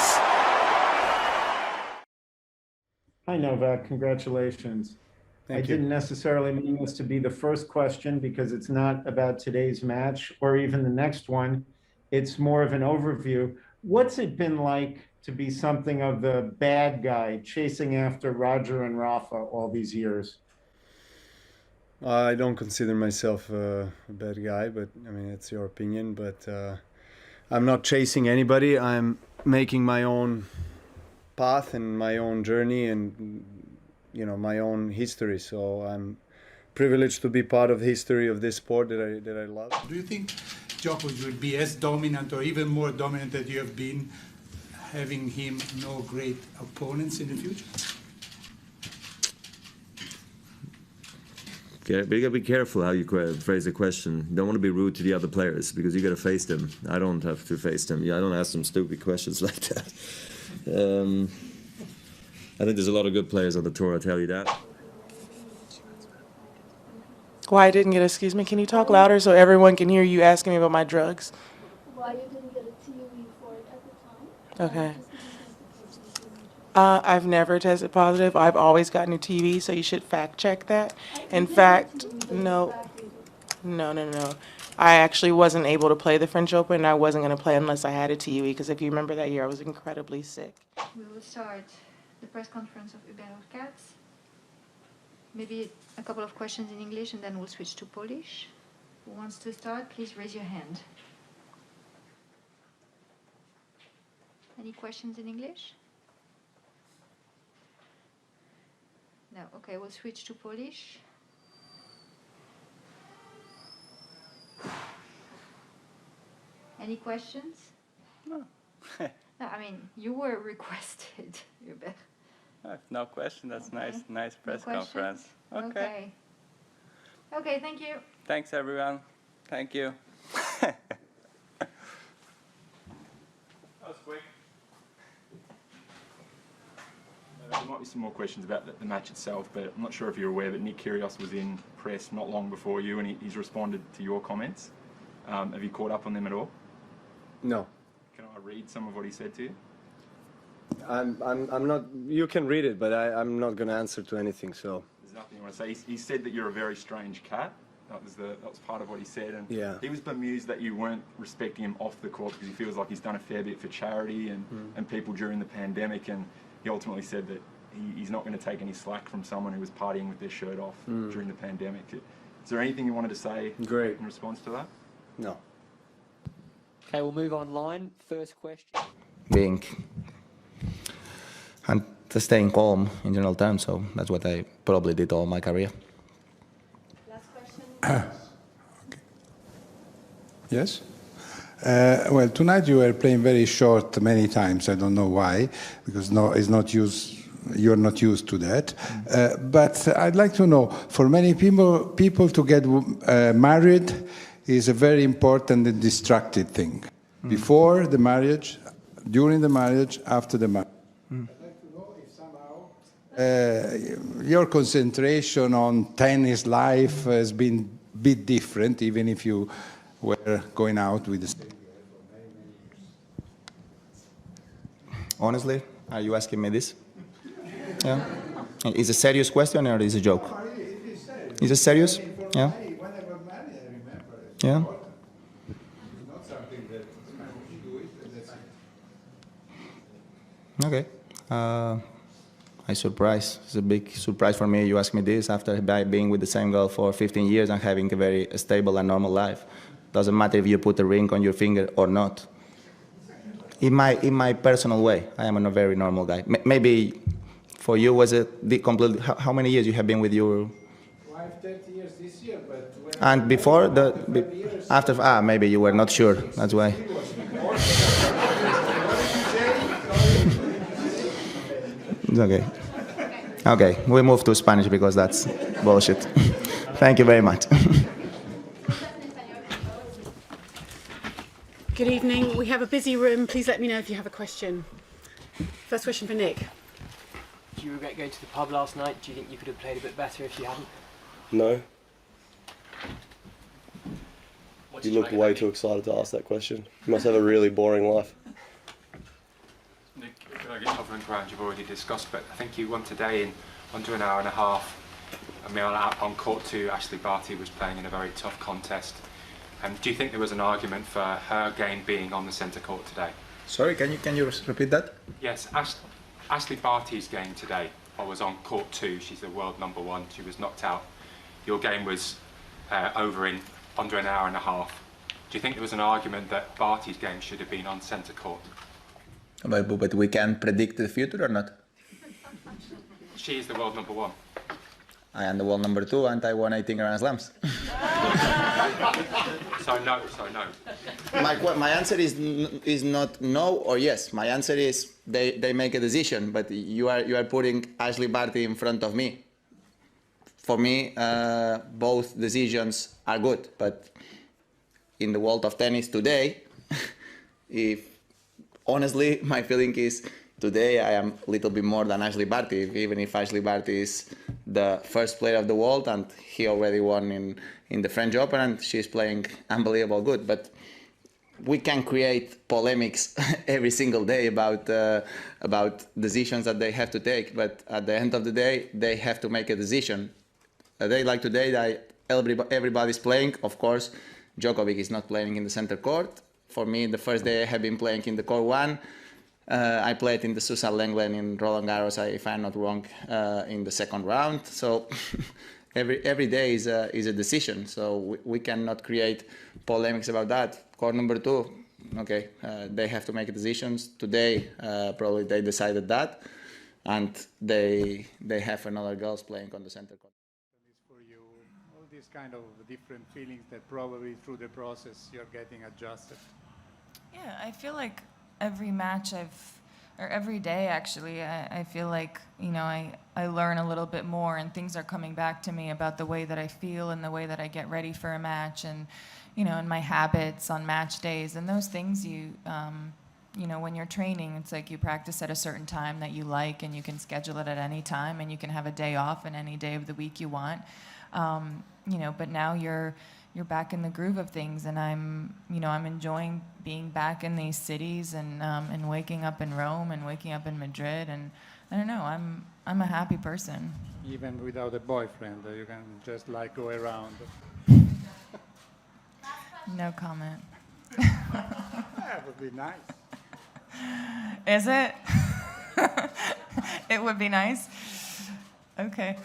Yes. Hi, Novak. Congratulations. Thank I you. didn't necessarily mean this to be the first question because it's not about today's match or even the next one. It's more of an overview. What's it been like to be something of the bad guy chasing after Roger and Rafa all these years? I don't consider myself a bad guy, but I mean, it's your opinion. But I'm not chasing anybody. I'm making my own path and my own journey and, my own history. So I'm privileged to be part of the history of this sport that I love. Do you think Djokovic will be as dominant or even more dominant than you have been, having him no great opponents in the future? Okay, but you gotta be careful how you phrase the question. You don't want to be rude to the other players because you gotta face them. I don't have to face them. Yeah, I don't ask them stupid questions like that. I think there's a lot of good players on the tour, I'll tell you that. Why I didn't get, excuse me, can you talk louder so everyone can hear you asking me about my drugs? Why you didn't get a TOE for it at the time? Okay. I've never tested positive. I've always gotten a TB, so you should fact check that. In fact, no. No. I actually wasn't able to play the French Open, and I wasn't going to play unless I had a TB, because if you remember that year, I was incredibly sick. We will start the press conference of Hubert Hurkacz. Maybe a couple of questions in English, and then we'll switch to Polish. Who wants to start? Please raise your hand. Any questions in English? No. Okay, we'll switch to Polish. Any questions? No. No, I mean, you were requested, Hubert. No question. That's Okay. nice press No questions? conference. Okay. Okay, thank you. Thanks everyone. Thank you. That was quick. There might be some more questions about the match itself, but I'm not sure if you're aware, but Nick Kyrgios was in press not long before you, and he's responded to your comments. Have you caught up on them at all? No. Can I read some of what he said to you? I'm not. You can read it, but I'm not going to answer to anything. So There's nothing you want to say. He said that you're a very strange cat. That was part of what he said, and Yeah. he was bemused that you weren't respecting him off the court because he feels like he's done a fair bit for charity and people during the pandemic, and he ultimately said that he's not going to take any slack from someone who was partying with their shirt off during the pandemic. Is there anything you wanted to say Great. in response to that? no. Okay, we'll move online. First question. Being and staying calm in general terms, so that's what I probably did all my career. Last question. Yes? Well, tonight you were playing very short many times. I don't know why, because you're not used to that. But I'd like to know, for many people to get married is a very important and distracted thing. Before the marriage, during the marriage, after the marriage. I'd like to know if somehow your concentration on tennis life has been a bit different, even if you were going out with the same girl for many years. Honestly, are you asking me this? Yeah. Is it a serious question or is it a joke? It is serious. Is it serious? I mean, Yeah. when I got married, I remember. Yeah. It's not something that you do it and that's it. Okay. I'm surprised. It's a big surprise for me. You ask me this after being with the same girl for 15 years and having a very stable and normal life. Doesn't matter if you put a ring on your finger or not. In my personal way, I am a very normal guy. Maybe for you was it completely. How many years you have been with your? Wife 30 years this year, but when And before after maybe you were not sure. That's why. It's okay. Okay, we move to Spanish because that's bullshit. Thank you very much. Good evening. We have a busy room. Please let me know if you have a question. First question for Nick. Do you regret going to the pub last night? Do you think you could have played a bit better if you hadn't? No. What You did look make of way that too game? excited to ask that question. You must have a really boring life. relevant ground you've already discussed, but I think you won today in under an hour and a half. I mean, on court 2, Ashley Barty was playing in a very tough contest. Do you think there was an argument for her game being on the centre court today? Sorry, can you repeat that? Yes, Ashley Barty's game today was on court 2. She's the world #1. She was knocked out. Your game was over in under an hour and a half. Do you think there was an argument that Barty's game should have been on centre court? But we can predict the future or not? She is the world #1. I am the world #2 and I won 18 Grand Slams. So no. My answer is not no or yes. My answer is they make a decision, but you are putting Ashley Barty in front of me. For me, both decisions are good, but in the world of tennis today, honestly, my feeling is today I am a little bit more than Ashley Barty, even if Ashley Barty is the first player of the world and he already won in the French Open and she's playing unbelievable good. But we can create polemics every single day about decisions that they have to take. But at the end of the day, they have to make a decision. A day like today, that everybody's playing. Of course, Djokovic is not playing in the center court. For me, the first day I have been playing in the court 1. I played in the Susan Lenglen in Roland Garros, if I'm not wrong, in the second round. So every day is a decision. So we cannot create polemics about that. Court #2, okay, they have to make decisions. Today, probably they decided that, and they have another girls playing on the center court. For you, all these kind of different feelings that probably through the process you're getting adjusted. Yeah, I feel like every match or every day actually, I feel like, I learn a little bit more and things are coming back to me about the way that I feel and the way that I get ready for a match and, and my habits on match days and those things when you're training, it's like you practice at a certain time that you like and you can schedule it at any time and you can have a day off in any day of the week you want. But now you're back in the groove of things, and I'm enjoying being back in these cities and waking up in Rome and waking up in Madrid, and I don't know, I'm a happy person. Even without a boyfriend, you can just go around. No comment. That would be nice. Is it? It would be nice? Okay.